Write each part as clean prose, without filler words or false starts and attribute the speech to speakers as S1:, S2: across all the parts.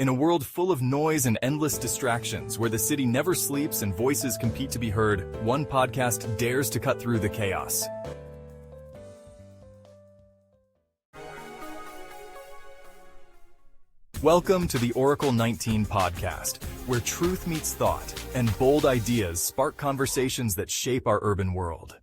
S1: In a world full of noise and endless distractions, where the city never sleeps and voices compete to be heard, one podcast dares to cut through the chaos. Welcome to the Oracle 19 podcast, where truth meets thought and bold ideas spark conversations that shape our urban world.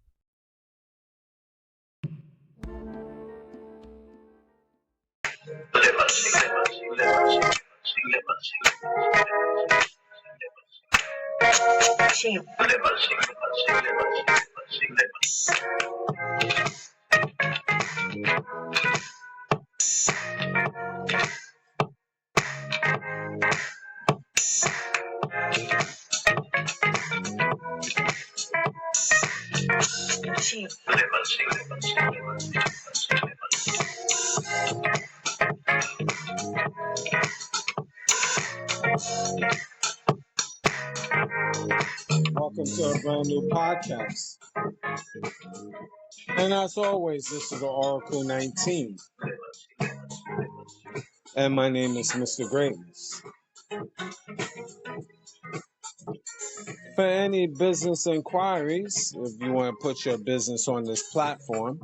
S2: Welcome to a brand new podcast. And as always, this is the Oracle 19. And my name is Mr. Greatness. For any business inquiries, if you want to put your business on this platform,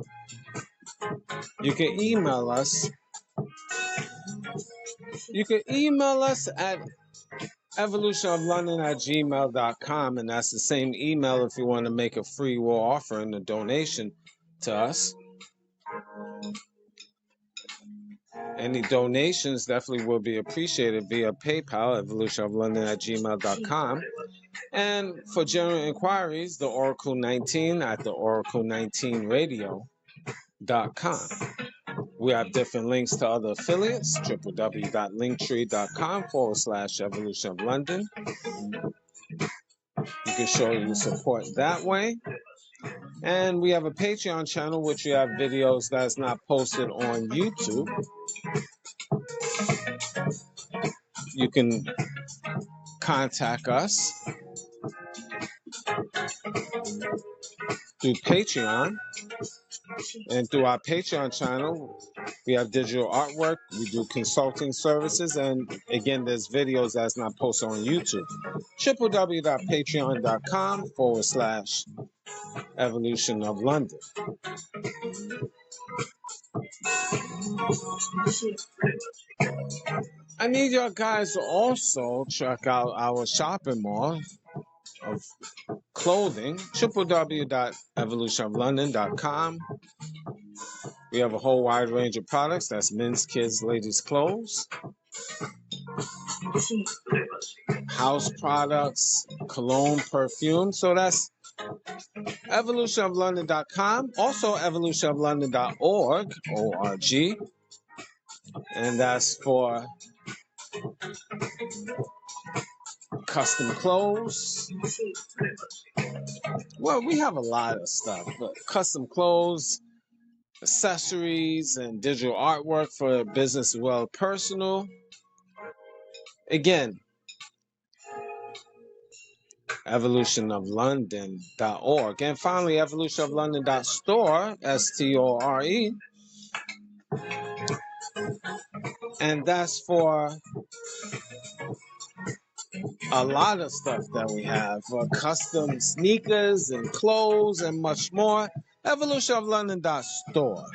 S2: you can email us. You can email us at evolutionoflondon@gmail.com, and that's the same email if you want to make a free will offering, a donation to us. Any donations definitely will be appreciated via PayPal, evolutionoflondon@gmail.com. And for general inquiries, the Oracle 19 at the Oracle19radio.com. We have different links to other affiliates, www.linktree.com/Evolution of London. You can show your support that way. And we have a Patreon channel, which we have videos that's not posted on YouTube. You can contact us through Patreon. And through our Patreon channel, we have digital artwork, we do consulting services, and again, there's videos that's not posted on YouTube. www.patreon.com/Evolution of London. I need y'all guys to also check out our shopping mall of clothing, www.evolutionoflondon.com. We have a whole wide range of products. That's men's, kids, ladies' clothes, house products, cologne, perfume. So that's evolutionoflondon.com. Also evolutionoflondon.org, O-R-G. And that's for custom clothes. Well, we have a lot of stuff, but custom clothes, accessories, and digital artwork for business as well as personal. Again, evolutionoflondon.org. And finally, evolutionoflondon.store, S-T-O-R-E. And that's for a lot of stuff that we have, custom sneakers and clothes and much more. evolutionoflondon.store.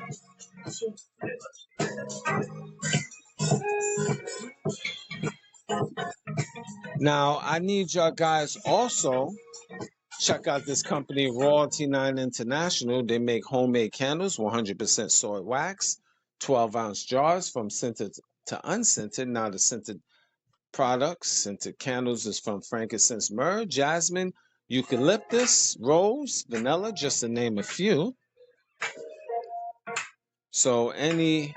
S2: Now, I need y'all guys also check out this company, Royalty 9 International. They make homemade candles, 100% soy wax, 12-ounce jars from scented to unscented. Now, the scented products, scented candles is from frankincense, myrrh, jasmine, eucalyptus, rose, vanilla, just to name a few. So any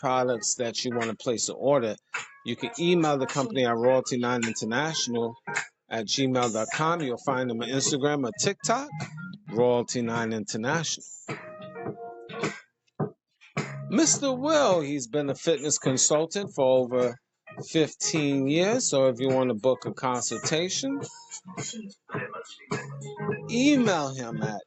S2: products that you want to place an order, you can email the company at royalty9international@gmail.com. You'll find them on Instagram or TikTok, Royalty9 International. Mr. Will, he's been a fitness consultant for over 15 years. So if you want to book a consultation, email him at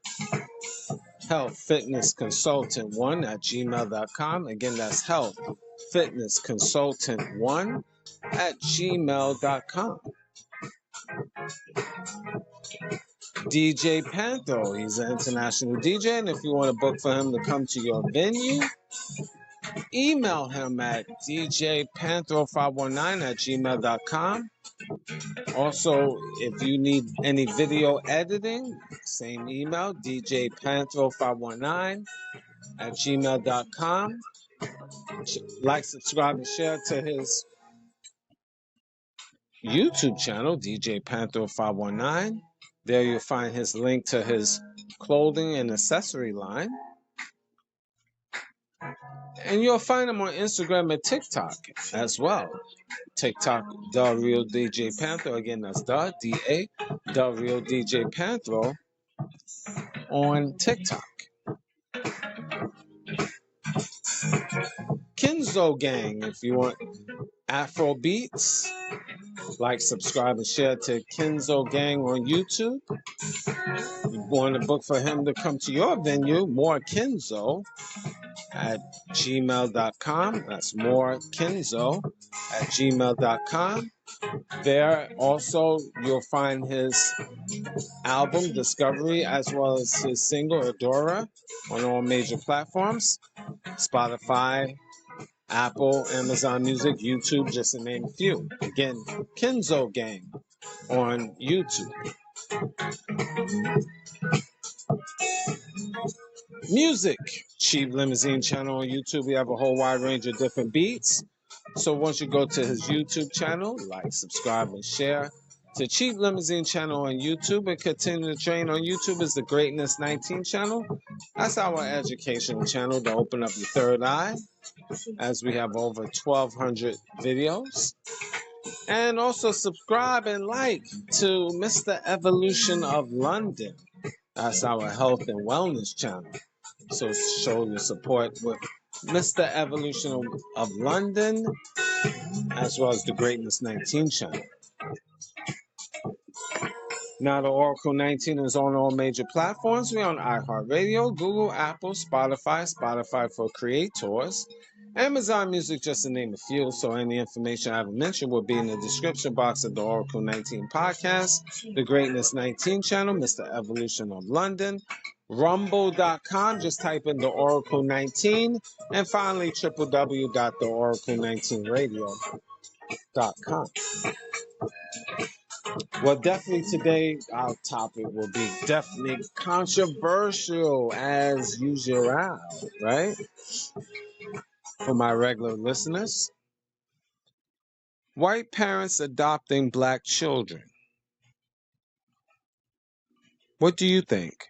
S2: healthfitnessconsultant1@gmail.com. Again, that's healthfitnessconsultant1@gmail.com. DJ Pantho, he's an international DJ, and if you want to book for him to come to your venue, email him at djpantho519@gmail.com. Also, if you need any video editing, same email, djpantho519@gmail.com. Like, subscribe, and share to his YouTube channel, DJ Pantho519. There you'll find his link to his clothing and accessory line. And you'll find him on Instagram and TikTok as well. TikTok, The Real DJ Pantho. Again, that's The Real DJ Pantho on TikTok. Kenzo Gang, if you want Afro beats, like, subscribe, and share to Kenzo Gang on YouTube. You want to book for him to come to your venue, more Kenzo at gmail.com. That's more Kenzo at gmail.com. There also you'll find his album Discovery as well as his single Adora on all major platforms: Spotify, Apple, Amazon Music, YouTube, just to name a few. Again, Kenzo Gang on YouTube. Music, Cheap Limousine channel on YouTube. We have a whole wide range of different beats. So once you go to his YouTube channel, like, subscribe, and share to Cheap Limousine channel on YouTube, and continue to train on YouTube is the Greatness 19 channel. That's our educational channel to open up your third eye, as we have over 1,200 videos. And also subscribe and like to Mr. Evolution of London. That's our health and wellness channel. So show your support with Mr. Evolution of London, as well as the Greatness 19 channel. Now, the Oracle 19 is on all major platforms. We're on iHeartRadio, Google, Apple, Spotify for creators, Amazon Music, just to name a few. So any information I haven't mentioned will be in the description box of the Oracle 19 podcast, the Greatness 19 channel, Mr. Evolution of London, Rumble.com, just type in the Oracle 19, and finally www.theoracle19radio.com. Well, definitely today our topic will be definitely controversial as usual, right? For my regular listeners, white parents adopting black children. What do you think?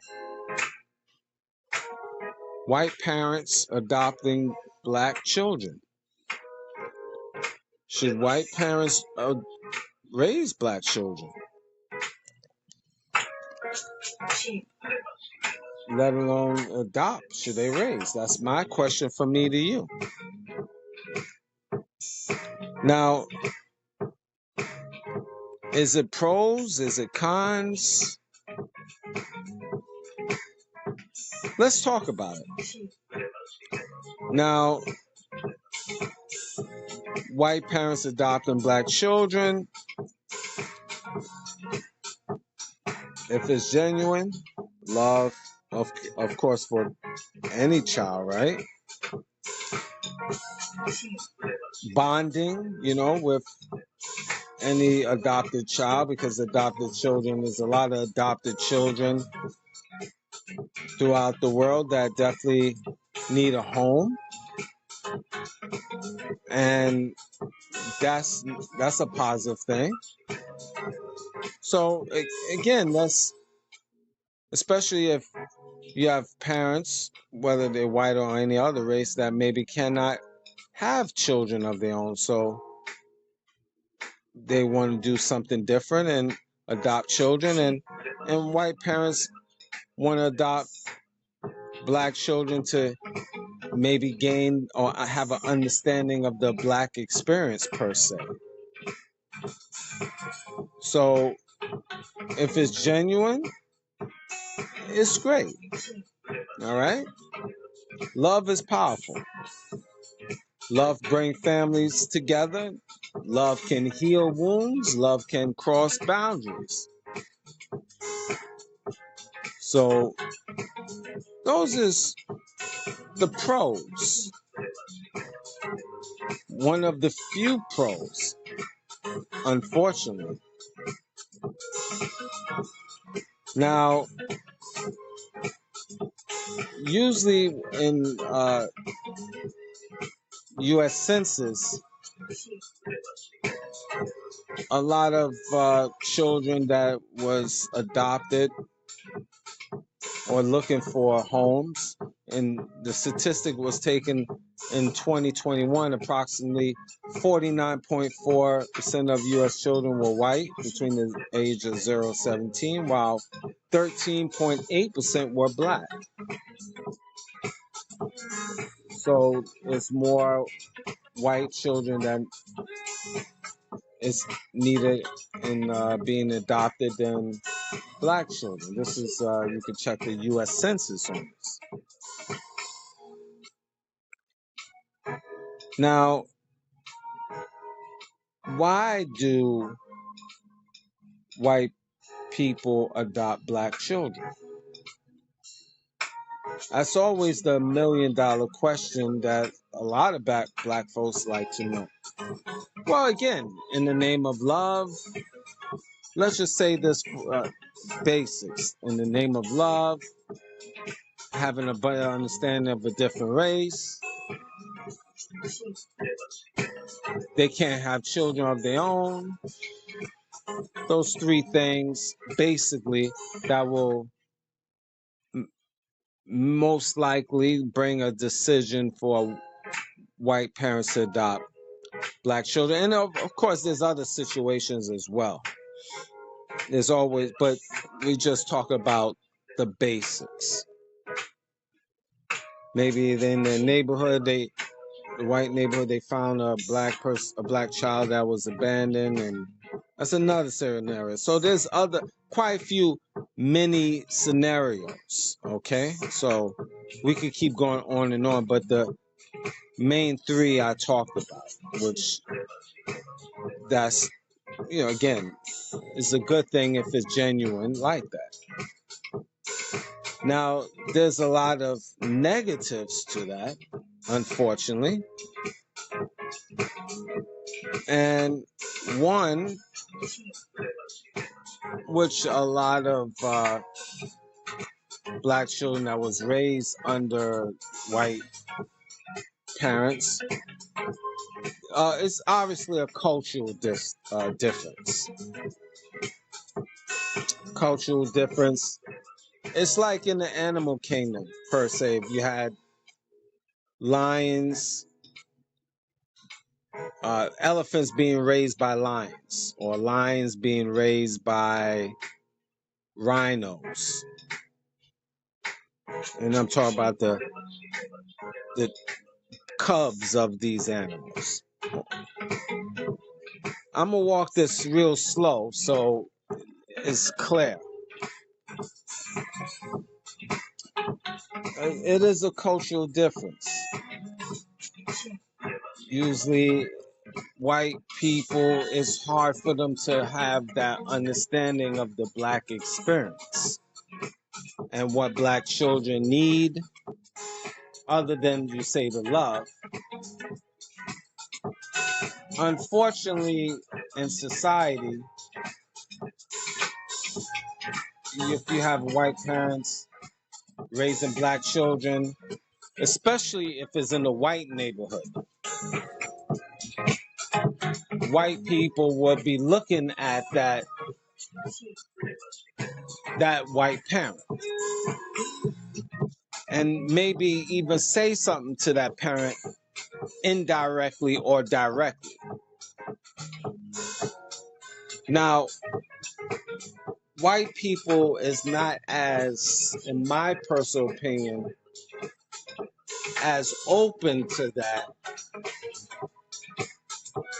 S2: White parents adopting black children. Should white parents raise black children? Let alone adopt. Should they raise? That's my question from me to you. Now, is it pros? Is it cons? Let's talk about it. Now, white parents adopting black children. If it's genuine, love, of course, for any child, right? Bonding, with any adopted child, because adopted children, there's a lot of adopted children throughout the world that definitely need a home. And that's a positive thing. So again, that's especially if you have parents, whether they're white or any other race, that maybe cannot have children of their own. So they want to do something different and adopt children, and white parents want to adopt black children to maybe gain or have an understanding of the black experience per se. So if it's genuine, it's great. All right? Love is powerful. Love brings families together. Love can heal wounds. Love can cross boundaries. So those is the pros. One of the few pros, unfortunately. Now, usually in U.S. Census, a lot of children that was adopted or looking for homes, and the statistic was taken in 2021, approximately 49.4% of U.S. children were white between the age of 0 and 17, while 13.8% were black. So it's more white children that is needed in being adopted than black children. This is, you can check the U.S. Census on this. Now, why do white people adopt black children? That's always the $1,000,000 question that a lot of black folks like to know. Well, again, in the name of love, let's just say this basics. In the name of love, having a better understanding of a different race, they can't have children of their own. Those three things, basically, that will most likely bring a decision for white parents to adopt black children. And of course, there's other situations as well. There's always, but we just talk about the basics. Maybe in the neighborhood, the white neighborhood, they found a black child that was abandoned, and that's another scenario. So there's quite a few mini scenarios. Okay, so we could keep going on and on, but the main three I talked about, which that's, again, is a good thing if it's genuine like that. Now, there's a lot of negatives to that, unfortunately. And one, which a lot of black children that was raised under white parents, it's obviously a cultural difference. Cultural difference. It's like in the animal kingdom, per se. If you had lions, elephants being raised by lions, or lions being raised by rhinos. And I'm talking about the cubs of these animals. I'm gonna walk this real slow so it's clear. It is a cultural difference. Usually, white people, it's hard for them to have that understanding of the black experience and what black children need, other than, you say, the love. Unfortunately, in society, if you have white parents raising black children, especially if it's in a white neighborhood, white people would be looking at that white parent and maybe even say something to that parent indirectly or directly. Now, white people is not as, in my personal opinion, as open to that,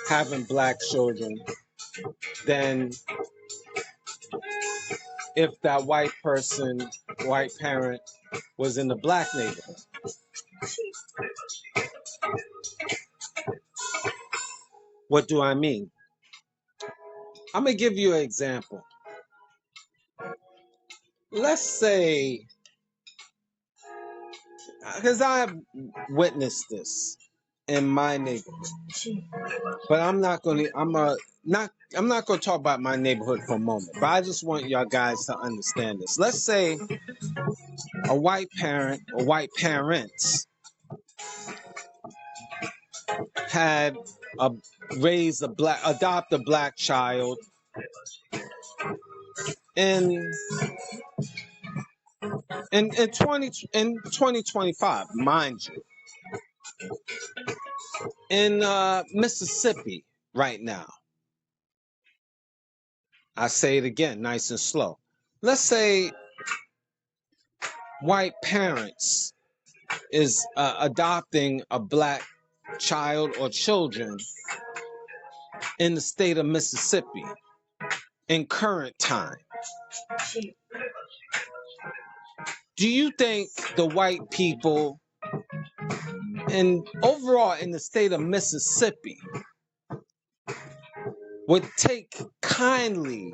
S2: having black children, than if that white parent was in the black neighborhood. What do I mean? I'm going to give you an example. Let's say, because I have witnessed this in my neighborhood, but I'm not going to. I'm not going to talk about my neighborhood for a moment. But I just want y'all guys to understand this. Let's say a white parent or white parents had a adopt a black child in 2025, mind you, in Mississippi right now. I say it again, nice and slow. Let's say white parents is adopting a black child or children in the state of Mississippi in current time. Do you think the white people and overall in the state of Mississippi would take kindly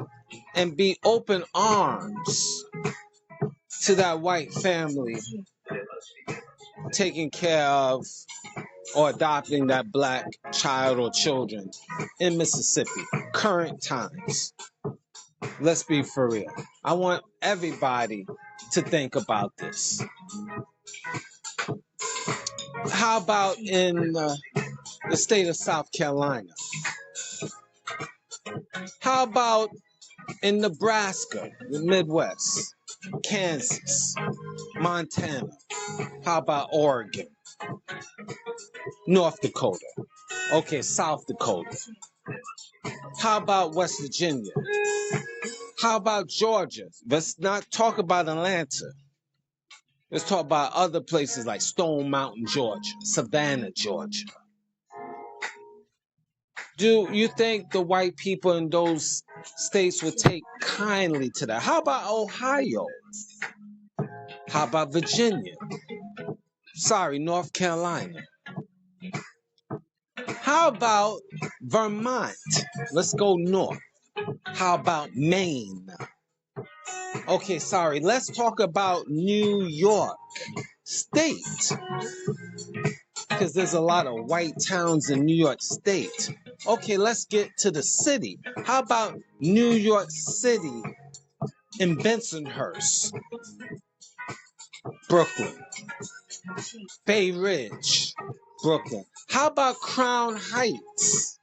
S2: and be open arms to that white family taking care of or adopting that black child or children in Mississippi, current times? Let's be for real. I want everybody to think about this. How about in the state of South Carolina? How about in Nebraska, the Midwest, Kansas, Montana? How about Oregon, North Dakota? Okay, South Dakota. How about West Virginia? How about Georgia? Let's not talk about Atlanta. Let's talk about other places like Stone Mountain, Georgia, Savannah, Georgia. Do you think the white people in those states would take kindly to that? How about Ohio? How about Virginia? Sorry, North Carolina. How about Vermont? Let's go north. How about Maine? Okay, sorry. Let's talk about New York State, because there's a lot of white towns in New York State. Okay, let's get to the city. How about New York City in Bensonhurst, Brooklyn, Bay Ridge, Brooklyn? How about Crown Heights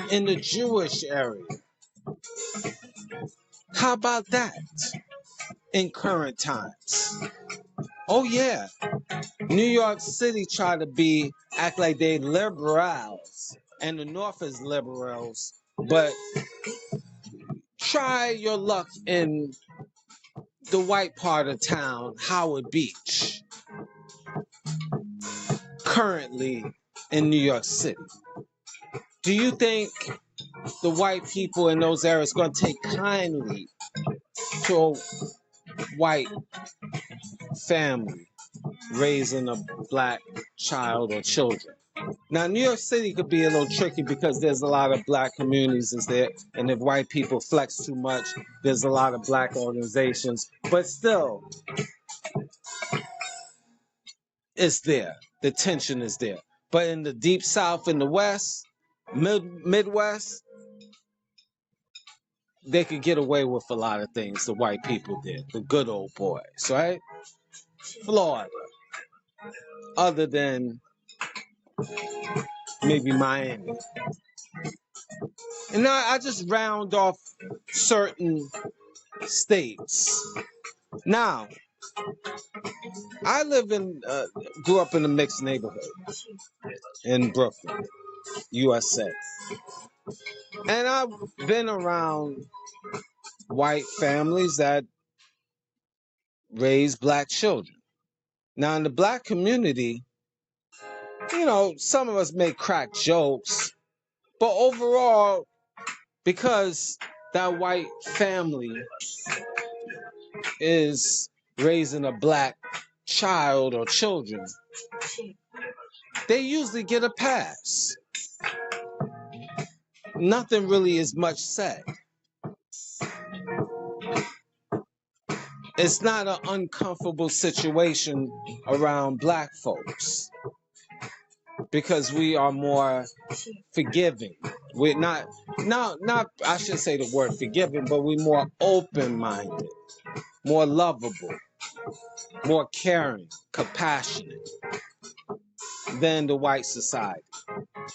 S2: in the Jewish area? How about that in current times? Oh yeah, New York City try to act like they liberals and the North is liberals, but try your luck in the white part of town, Howard Beach, currently in New York City. Do you think the white people in those areas going to take kindly to a white family raising a black child or children? Now, New York City could be a little tricky because there's a lot of black communities there, and if white people flex too much, there's a lot of black organizations, but still, it's there. The tension is there. But in the deep South, in the West, Midwest, they could get away with a lot of things the white people did, the good old boys, right? Florida, other than maybe Miami. And now I just round off certain states. Now, I grew up in a mixed neighborhood in Brooklyn, USA. And I've been around white families that raise black children. Now, in the black community, some of us may crack jokes, but overall, because that white family is raising a black child or children, they usually get a pass. Nothing really is much said. It's not an uncomfortable situation around black folks because we are more forgiving. We're not I should say the word forgiving, but we're more open-minded, more lovable, more caring, compassionate than the white society.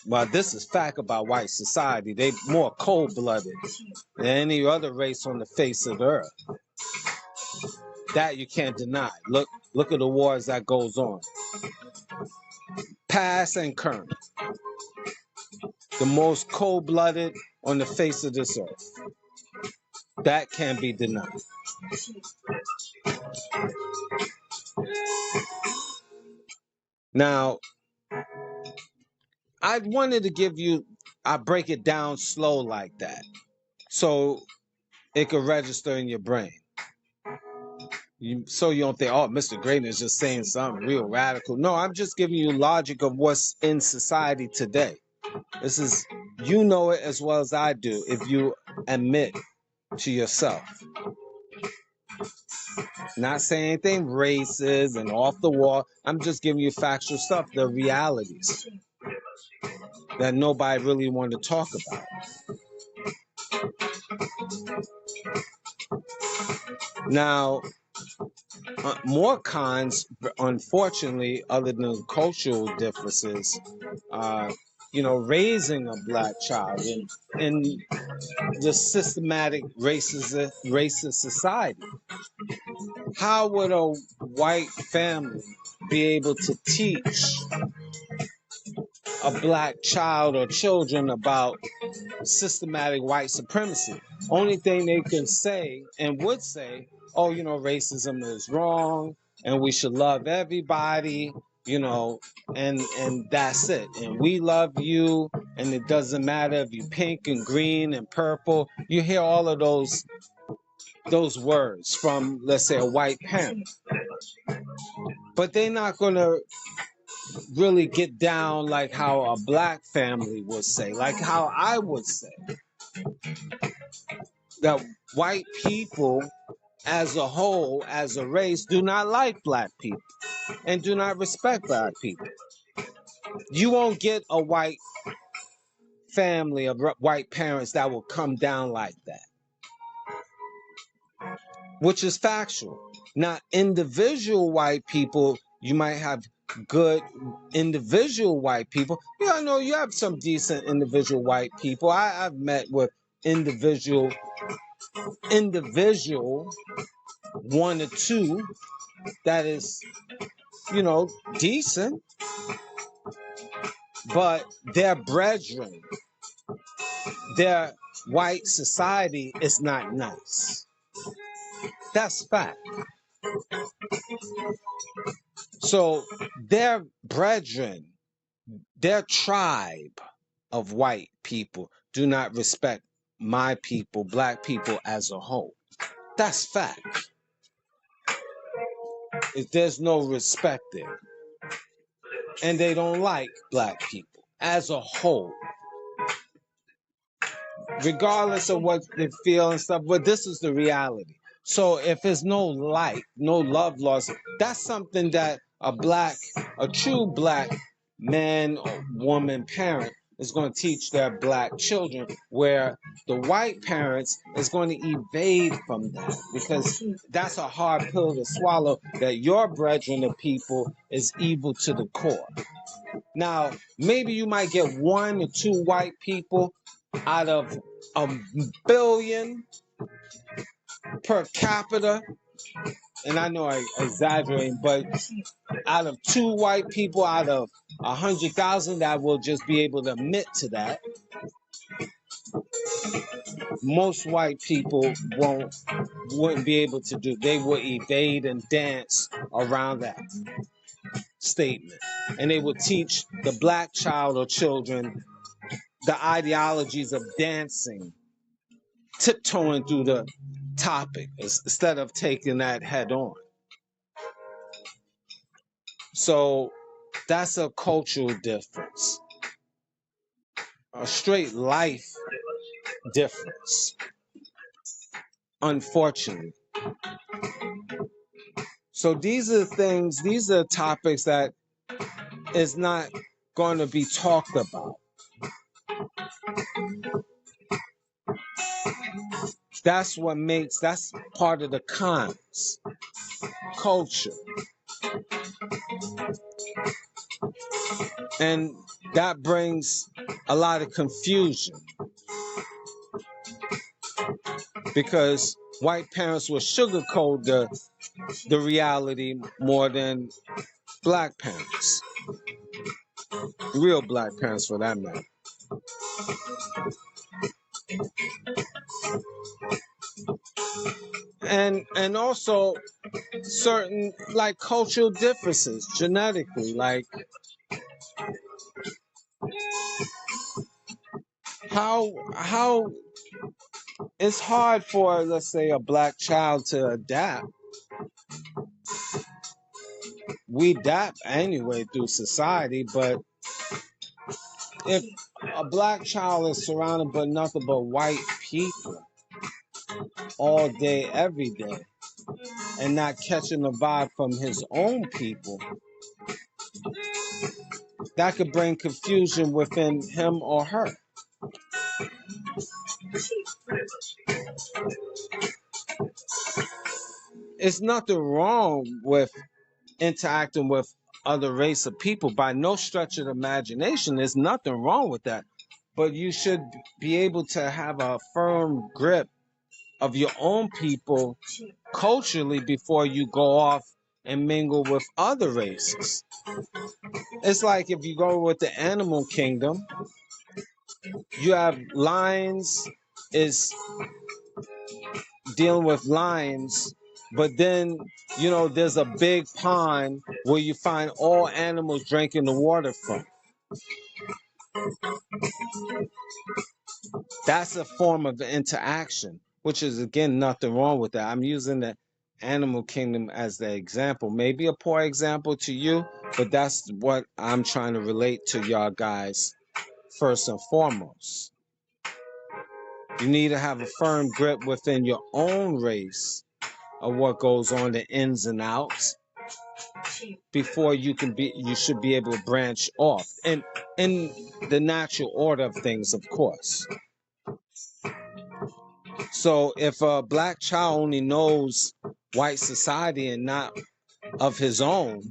S2: Well, this is fact about white society. They more cold-blooded than any other race on the face of the earth. That you can't deny. Look at the wars that goes on. Past and current. The most cold-blooded on the face of this earth. That can't be denied. Now, I wanted to give you, I break it down slow like that, so it could register in your brain. So you don't think, oh, Mr. Graydon is just saying something real radical. No, I'm just giving you logic of what's in society today. This is, you know it as well as I do if you admit to yourself. Not saying anything racist and off the wall. I'm just giving you factual stuff, the realities that nobody really wanted to talk about. Now, more cons, unfortunately, other than cultural differences, raising a black child in the systematic racist society. How would a white family be able to teach a black child or children about systematic white supremacy? Only thing they can say and would say, oh, racism is wrong and we should love everybody, and that's it. And we love you, and it doesn't matter if you're pink and green and purple. You hear all of those words from, let's say, a white parent. But they're not going to really get down like how a black family would say, like how I would say. That white people as a whole, as a race, do not like black people and do not respect black people. You won't get a white family of white parents that will come down like that, which is factual. Now, individual white people, you might have good individual white people. Yeah, I know you have some decent individual white people. I've met with individual one or two that is, decent, but their brethren, their white society is not nice. That's fact. So their brethren, their tribe of white people do not respect my people, black people as a whole. That's fact. If there's no respect there. And they don't like black people as a whole. Regardless of what they feel and stuff, but this is the reality. So if there's no like, no love lost, that's something that a true black man or woman parent is going to teach their black children, where the white parents is going to evade from that, because that's a hard pill to swallow, that your brethren of people is evil to the core. Now, maybe you might get 1 or 2 white people out of 1 billion per capita, and I know I exaggerate, but out of 2 white people out of 100,000 that will just be able to admit to that. Most white people wouldn't be able to do. They would evade and dance around that statement, and they would teach the black child or children the ideologies of dancing, tiptoeing through the topic instead of taking that head on. So that's a cultural difference, a straight life difference, unfortunately. So these are things, these are topics that is not going to be talked about. That's part of the cons, culture. And that brings a lot of confusion because white parents will sugarcoat the reality more than black parents, real black parents for that matter. And also certain like cultural differences genetically, like how it's hard for, let's say, a black child to adapt. We adapt anyway through society, but if a black child is surrounded by nothing but white people all day, every day, and not catching the vibe from his own people, that could bring confusion within him or her. It's nothing wrong with interacting with other race of people by no stretch of the imagination. There's nothing wrong with that. But you should be able to have a firm grip of your own people culturally before you go off and mingle with other races. It's like if you go with the animal kingdom, you have lions is dealing with lions, but then there's a big pond where you find all animals drinking the water from. That's a form of interaction, which is again nothing wrong with that. I'm using the animal kingdom as the example, maybe a poor example to you, but that's what I'm trying to relate to y'all guys first and foremost. You need to have a firm grip within your own race of what goes on, the ins and outs, before you should be able to branch off, and in the natural order of things, of course. So if a black child only knows white society and not of his own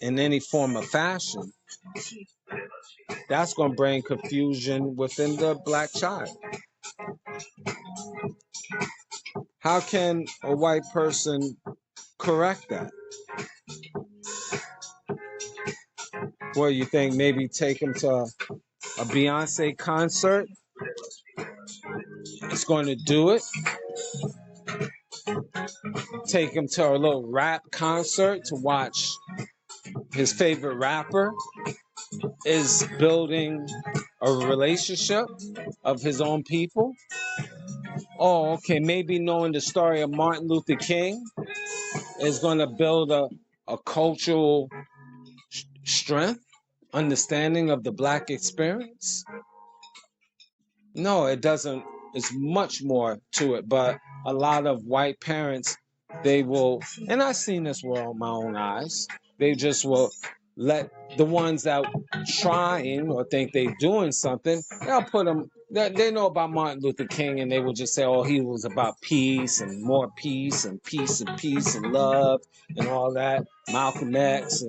S2: in any form of fashion, that's going to bring confusion within the black child. How can a white person correct that? Well, you think maybe take him to a Beyonce concert? It's going to do it. Take him to a little rap concert to watch his favorite rapper is building a relationship of his own people. Oh, okay, maybe knowing the story of Martin Luther King is going to build a cultural strength, understanding of the black experience. No, it doesn't. It's much more to it, but a lot of white parents, they will, and I've seen this with my own eyes, they just will let the ones that trying or think they doing something, they'll put them, they know about Martin Luther King, and they will just say, oh, he was about peace and more peace and peace and peace and love and all that. Malcolm X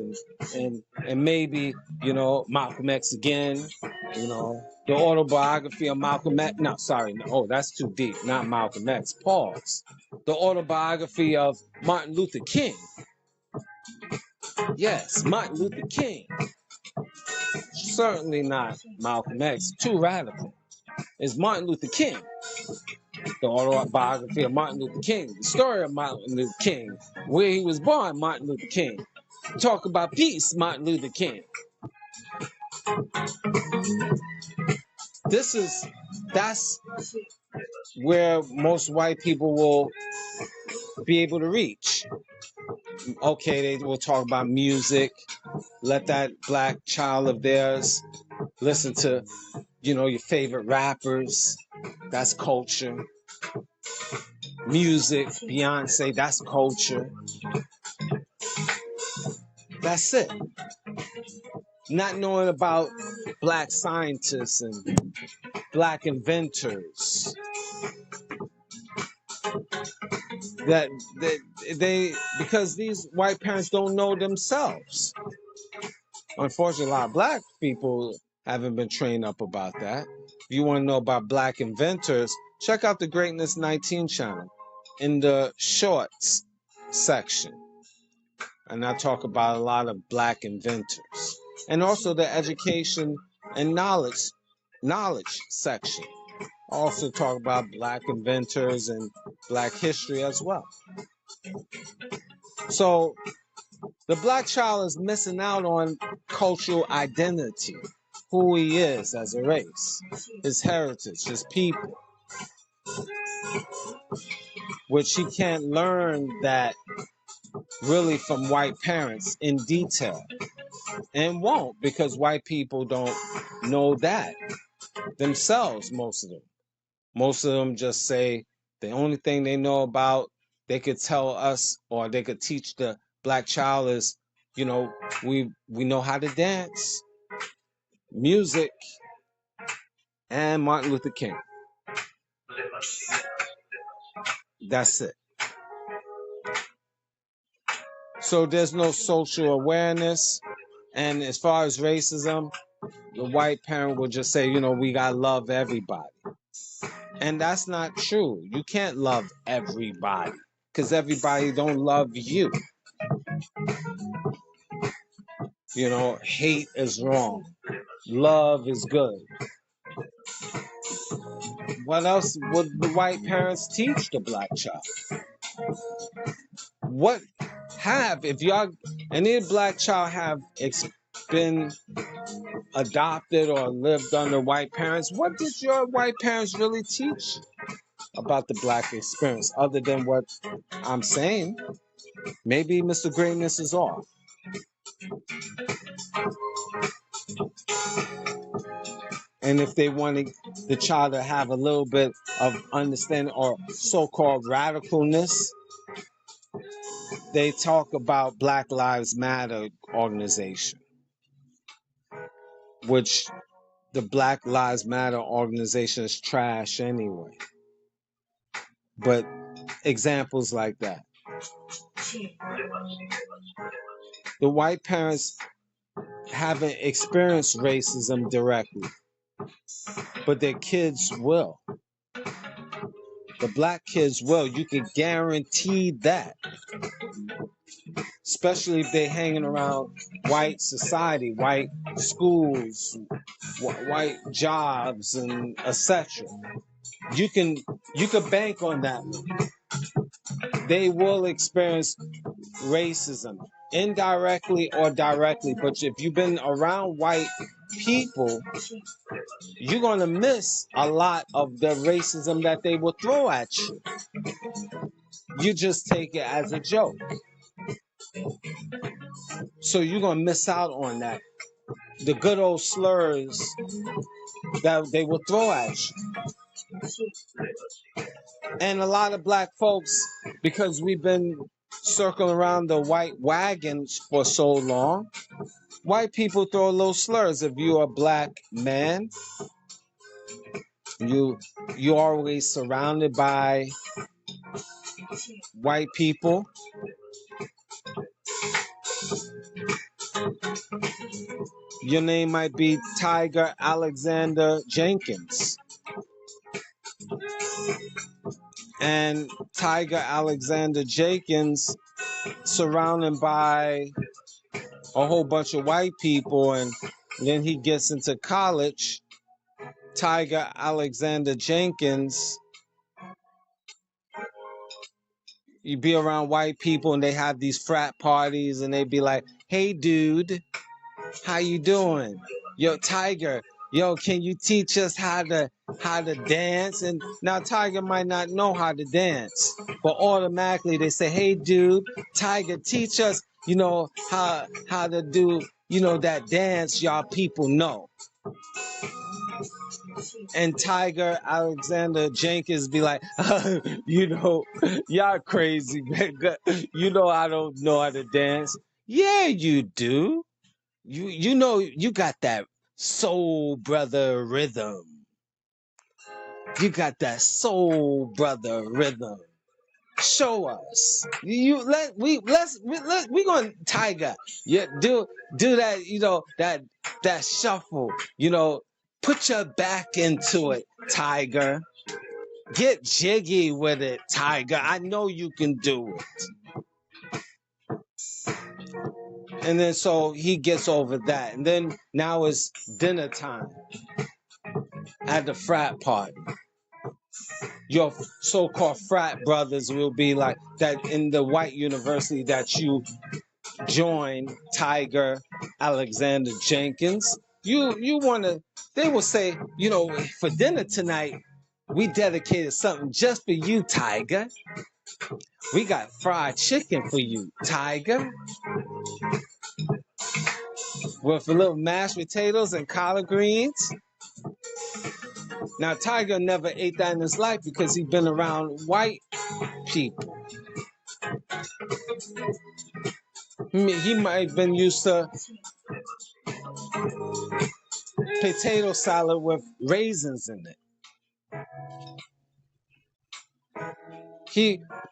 S2: and maybe, Malcolm X again, the autobiography of Malcolm X. No, sorry. No, oh, that's too deep. Not Malcolm X. Pause. The autobiography of Martin Luther King. Yes, Martin Luther King. Certainly not Malcolm X. Too radical. It's Martin Luther King. The autobiography of Martin Luther King. The story of Martin Luther King. Where he was born, Martin Luther King. Talk about peace, Martin Luther King. That's where most white people will be able to reach. Okay, they will talk about music. Let that black child of theirs listen to, your favorite rappers. That's culture. Music, Beyonce, that's culture. That's it. Not knowing about black scientists and black inventors. That they because these white parents don't know themselves. Unfortunately, a lot of black people haven't been trained up about that. If you want to know about black inventors, check out the Greatness 19 channel in the shorts section. And I talk about a lot of black inventors. And also the education and knowledge section. I also talk about black inventors and black history as well. So the black child is missing out on cultural identity, who he is as a race, his heritage, his people, which he can't learn that really from white parents in detail, and won't, because white people don't know that themselves. Most of them just say the only thing they know about, they could tell us, or they could teach the black child is, we know how to dance, music, and Martin Luther King. That's it. So there's no social awareness. And as far as racism, the white parent will just say, we gotta love everybody. And that's not true. You can't love everybody because everybody don't love you. Hate is wrong. Love is good. What else would the white parents teach the black child? If any black child have been adopted or lived under white parents, what did your white parents really teach about the black experience other than what I'm saying? Maybe Mr. Greatness is off. And if they wanted the child to have a little bit of understanding or so-called radicalness, they talk about Black Lives Matter organization, which the Black Lives Matter organization is trash anyway. But examples like that. The white parents haven't experienced racism directly, but their kids will. The black kids will. You can guarantee that. Especially if they're hanging around white society, white schools, white jobs, and etc. You can bank on that. They will experience racism, indirectly or directly. But if you've been around white people, you're going to miss a lot of the racism that they will throw at you. You just take it as a joke. So you're going to miss out on that. The good old slurs that they will throw at you. And a lot of black folks, because we've been circling around the white wagons for so long, white people throw little slurs. If you're a black man, you're always surrounded by white people. Your name might be Tiger Alexander Jenkins. And Tiger Alexander Jenkins surrounded by a whole bunch of white people, and then he gets into college. Tiger Alexander Jenkins, you be around white people and they have these frat parties and they be like, hey dude, how you doing? Yo, Tiger, yo, can you teach us how to dance? And now Tiger might not know how to dance, but automatically they say, hey dude, Tiger, teach us, how to do, that dance y'all people know. And Tiger Alexander Jenkins be like, y'all crazy, man. I don't know how to dance. Yeah, you do. You got that soul brother rhythm. You got that soul brother rhythm. Show us. We going Tiger. Yeah, do that, that shuffle, put your back into it, Tiger. Get jiggy with it, Tiger. I know you can do it. And then so he gets over that. And then now it's dinner time at the frat party. Your so-called frat brothers will be like that in the white university that you join, Tiger Alexander Jenkins. You want to, they will say, for dinner tonight, we dedicated something just for you, Tiger. We got fried chicken for you, Tiger. With a little mashed potatoes and collard greens. Now, Tiger never ate that in his life because he's been around white people. He might have been used to potato salad with raisins in it.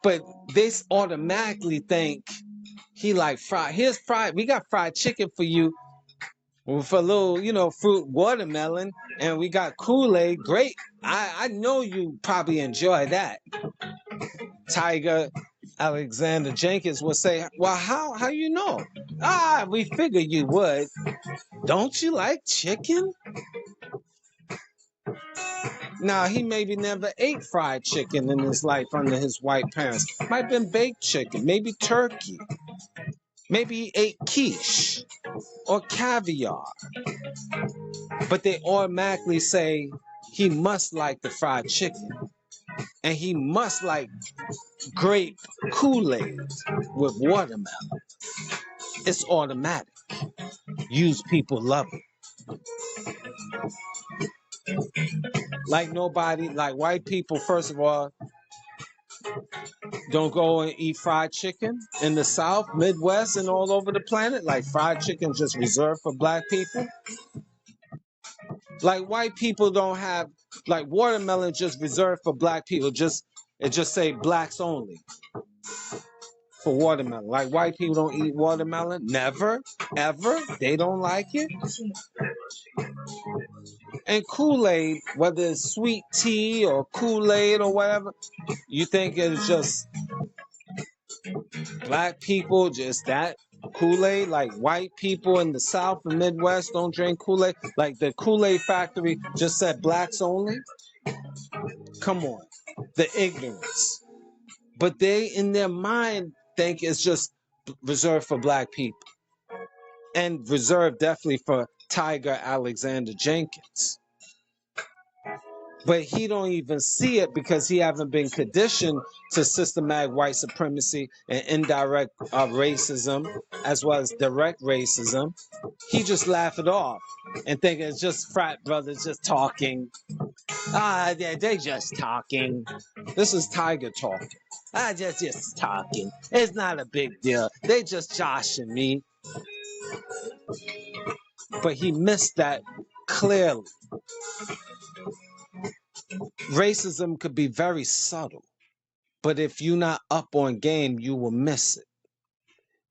S2: But they automatically think he like fried. Here's fried. We got fried chicken for you with a little, fruit watermelon, and we got Kool-Aid. Great. I know you probably enjoy that. Tiger Alexander Jenkins would say, well, how you know? We figured you would. Don't you like chicken? Now, he maybe never ate fried chicken in his life under his white parents. Might have been baked chicken, maybe turkey. Maybe he ate quiche or caviar. But they automatically say he must like the fried chicken. And he must like grape Kool-Aid with watermelon. It's automatic. Used people love it. Like nobody, like white people, first of all, don't go and eat fried chicken in the South, Midwest, and all over the planet. Like fried chicken just reserved for black people. Like white people don't have, like watermelon just reserved for black people. It just say blacks only for watermelon. Like white people don't eat watermelon. Never, ever. They don't like it. And Kool-Aid, whether it's sweet tea or Kool-Aid or whatever, you think it's just black people, just that Kool-Aid? Like white people in the South and Midwest don't drink Kool-Aid? Like the Kool-Aid factory just said blacks only? Come on. The ignorance. But they, in their mind, think it's just reserved for black people. And reserved definitely for Tiger Alexander Jenkins. But he don't even see it because he haven't been conditioned to systematic white supremacy and indirect racism, as well as direct racism. He just laugh it off and think it's just frat brothers just talking. They just talking. This is Tiger talking. Just talking. It's not a big deal. They just joshing me. But he missed that clearly. Racism could be very subtle, but if you're not up on game, you will miss it.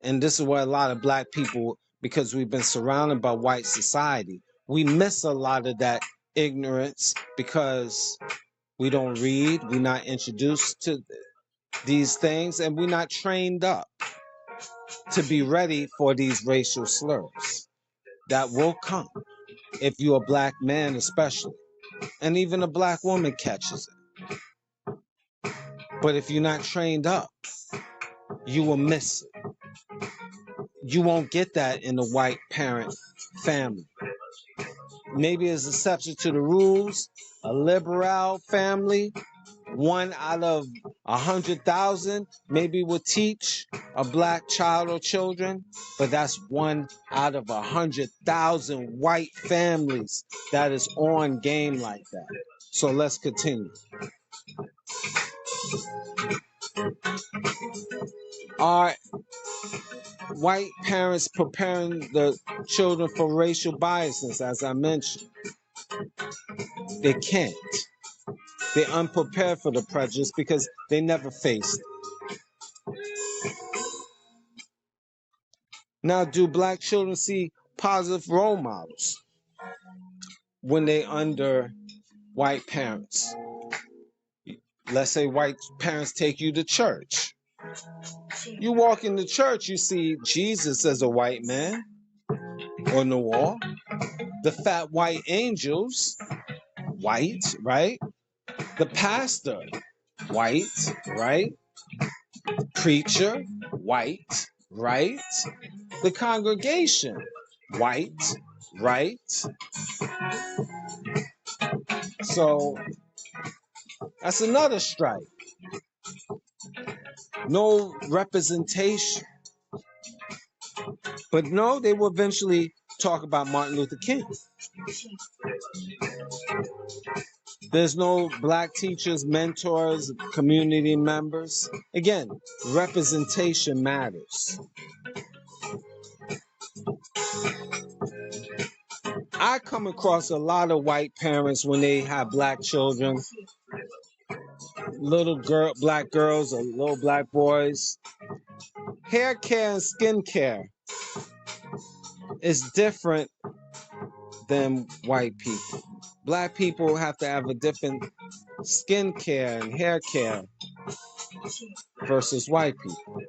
S2: And this is where a lot of black people, because we've been surrounded by white society, we miss a lot of that ignorance because we don't read, we're not introduced to these things, and we're not trained up to be ready for these racial slurs that will come if you're a black man especially, and even a black woman catches it. But if you're not trained up, you will miss it. You won't get that in a white parent family. maybe is exception to the rules, a liberal family, 1 out of 100,000 maybe would teach a black child or children, but that's 1 out of 100,000 white families that is on game like that. So let's continue. Are white parents preparing the children for racial biases? As I mentioned, they can't. They're unprepared for the prejudice because they never faced it. Now, do black children see positive role models when they under white parents? Let's say white parents take you to church. You walk into church, you see Jesus as a white man on the wall. The fat white angels, white, right? The pastor, white, right? Preacher, white, right? The congregation, white, right? So that's another strike. No representation. But no, they will eventually talk about Martin Luther King. There's no black teachers, mentors, community members. Again, representation matters. I come across a lot of white parents when they have black children, black girls or little black boys. Hair care and skin care is different than white people. Black people have to have a different skin care and hair care versus white people.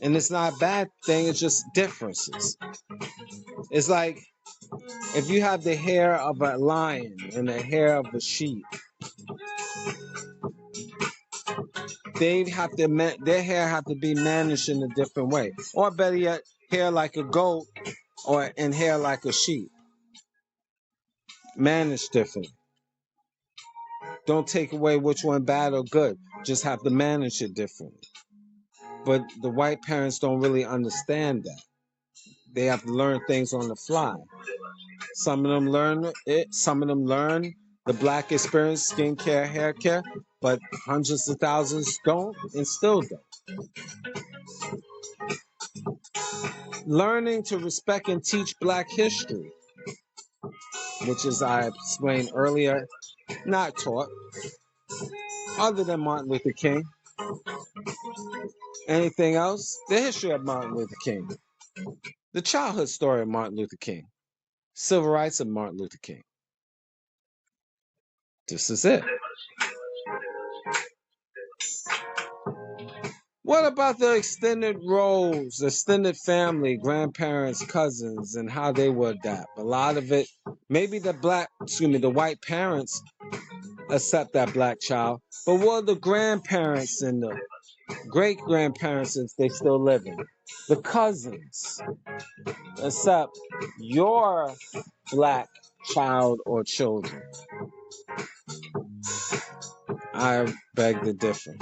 S2: And it's not a bad thing, it's just differences. It's like if you have the hair of a lion and the hair of a sheep, their hair have to be managed in a different way. Or better yet, hair like a goat and hair like a sheep. Managed differently. Don't take away which one bad or good. Just have to manage it differently. But the white parents don't really understand that. They have to learn things on the fly. Some of them learn it. Some of them learn the black experience, skincare, hair care, but hundreds of thousands don't and still don't. Learning to respect and teach black history, which is, I explained earlier, not taught, other than Martin Luther King. Anything else? The history of Martin Luther King. The childhood story of Martin Luther King. Civil rights of Martin Luther King. This is it. What about the extended roles, extended family, grandparents, cousins, and how they will adapt? A lot of it, maybe the white parents accept that black child, but will the grandparents and the great-grandparents, if they still living, the cousins, accept your black child or children? I beg to differ.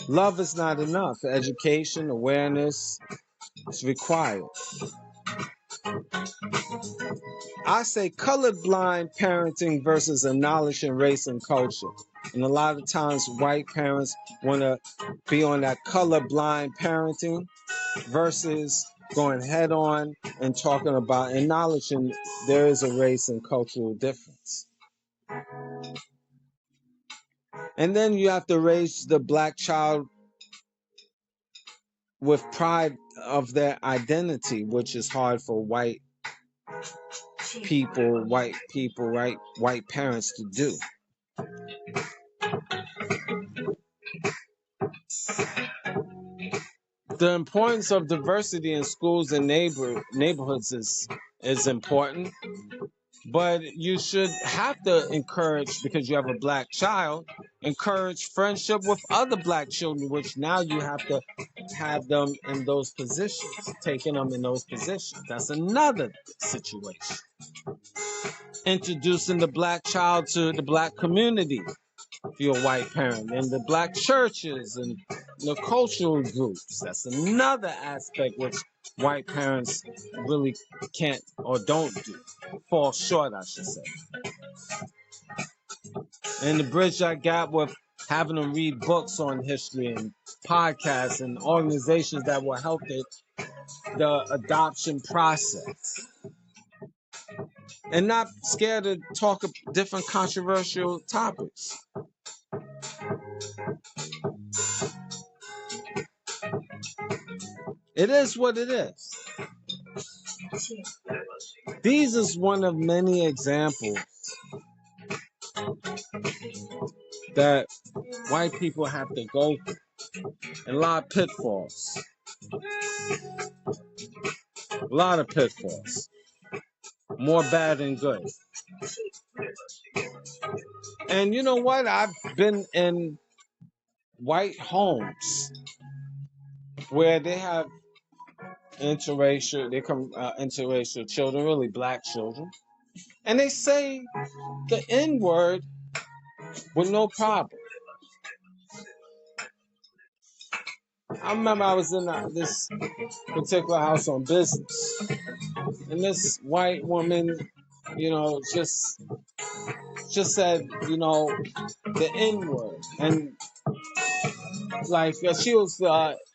S2: Love is not enough. Education, awareness is required. I say colorblind parenting versus acknowledging race and culture. And a lot of times white parents want to be on that colorblind parenting versus going head on and talking about acknowledging there is a race and cultural difference. And then you have to raise the black child with pride of their identity, which is hard for white parents to do. The importance of diversity in schools and neighborhoods is important, but you should have to encourage, because you have a black child, encourage friendship with other black children, which now you have to have them in those positions, taking them in those positions. That's another situation. Introducing the black child to the black community, if you're a white parent, and the black churches and the cultural groups. That's another aspect which white parents really can't or don't do. Fall short, I should say. And the bridge I got with having them read books on history and podcasts and organizations that will help the adoption process. And not scared to talk of different controversial topics. It is what it is. These is one of many examples that white people have to go through. And a lot of pitfalls. A lot of pitfalls. More bad than good. And you know what? I've been in white homes where they have interracial children, really black children, and they say the N-word with no problem. I remember I was in this particular house on business, and this white woman, just said, the N-word, and like she was,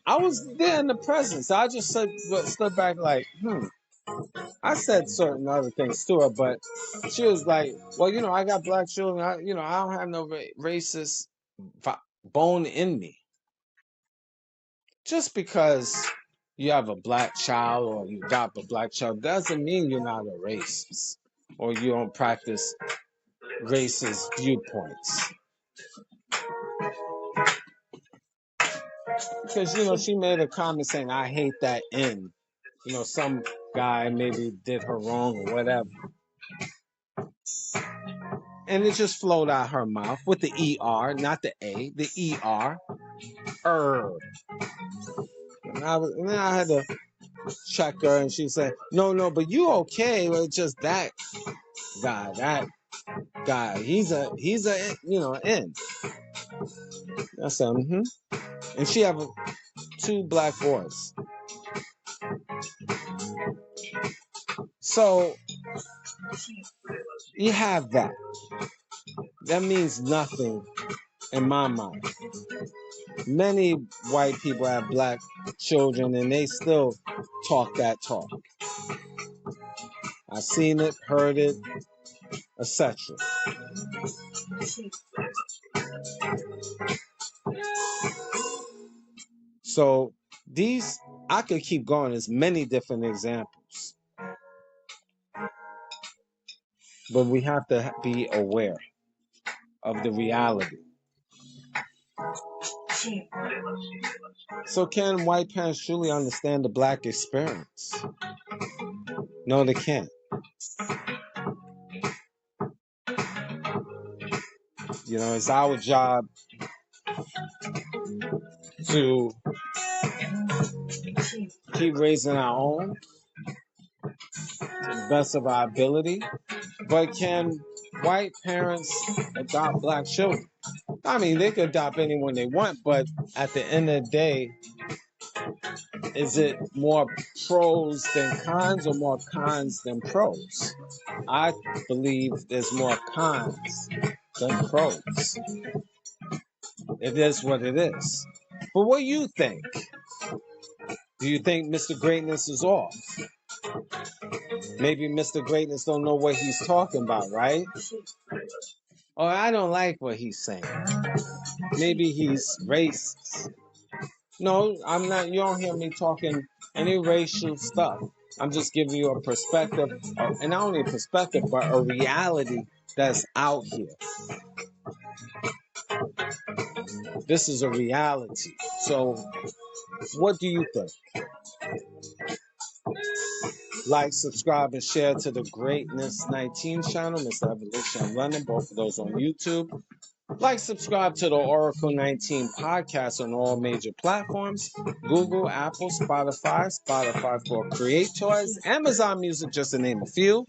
S2: I was there in the presence. I just stood back like, I said certain other things to her, but she was like, well, I got black children. I don't have no racist bone in me. Just because you have a black child or you adopt a black child doesn't mean you're not a racist or you don't practice racist viewpoints. Because, she made a comment saying, I hate that N. Some guy maybe did her wrong or whatever. And it just flowed out her mouth with the ER, not the A, the ER. And then I had to check her and she said, no, but you okay. Well, it's just that guy, he's a N. I said, And she have 2 black boys. So you have that. That means nothing in my mind. Many white people have black children and they still talk that talk. I've seen it, heard it, etc. So I could keep going. There's many different examples. But we have to be aware of the reality. So can white parents truly understand the black experience? No, they can't. It's our job to keep raising our own to the best of our ability. But can white parents adopt black children? I mean, they could adopt anyone they want, but at the end of the day, is it more pros than cons or more cons than pros? I believe there's more cons than pros. It is what it is. But what do you think? Do you think Mr. Greatness is off? Maybe Mr. Greatness don't know what he's talking about, right? Or I don't like what he's saying. Maybe he's racist. No, I'm not. You don't hear me talking any racial stuff. I'm just giving you a perspective, and not only a perspective, but a reality that's out here. This is a reality. So, what do you think? Like, subscribe, and share to the Greatness 19 channel, Mr. Evolution. I'm running both of those on YouTube. Like, subscribe to the Oracle 19 podcast on all major platforms: Google, Apple, Spotify for Creators, Amazon Music, just to name a few.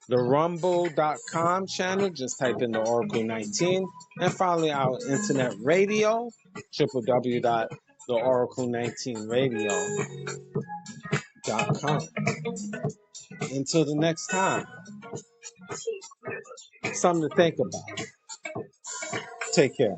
S2: The Rumble.com channel, just type in the Oracle 19. And finally, our internet radio, www.theoracle19radio.com. Until the next time, something to think about. Take care.